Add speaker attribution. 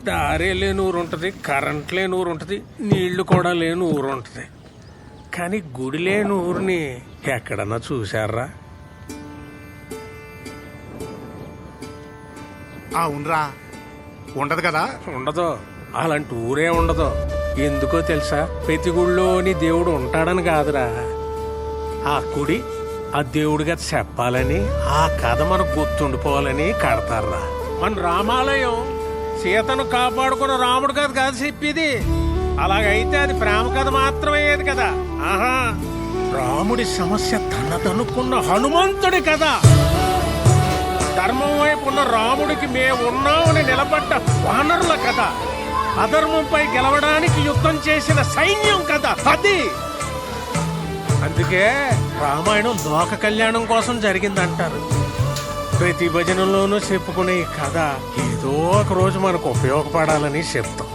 Speaker 1: దారే లేని ఊరు ఉంటుంది, కరెంట్ లేని ఊరు ఉంటుంది, నీళ్లు కూడా లేని ఊరు ఉంటుంది. కానీ గుడి లేని ఊరిని ఎక్కడన్నా చూశారా?
Speaker 2: అవునరా, ఉండదు కదా.
Speaker 1: ఉండదు, అలాంటి ఊరే ఉండదు. ఎందుకో తెలుసా? ప్రతి గుడిలోని దేవుడు ఉంటాడని కాదురా, ఆ గుడి ఆ దేవుడిగా చెప్పాలని, ఆ కథ మనకు గుర్తుండిపోవాలని కడతారా. మన రామాలయం సీతను కాపాడుకున్న రాముడు కథ కాదు చెప్పేది. అలాగైతే అది ప్రేమ కథ మాత్రమయ్యేది కదా. ఆహా, రాముడి సమస్య తనదనుకున్న హనుమంతుడి కథ. ధర్మం వైపు ఉన్న రాముడికి మేమున్నామని నిలబడ్డ వానరుల కథ. అధర్మంపై గెలవడానికి యుద్ధం చేసిన సైన్యం కథ అది. అందుకే రామాయణం లోక కళ్యాణం కోసం జరిగిందంటారు. ప్రతి భజనలోనూ చెప్పుకునే ఈ కథ ఏదో ఒక రోజు మనకు ఉపయోగపడాలని చెప్తాం.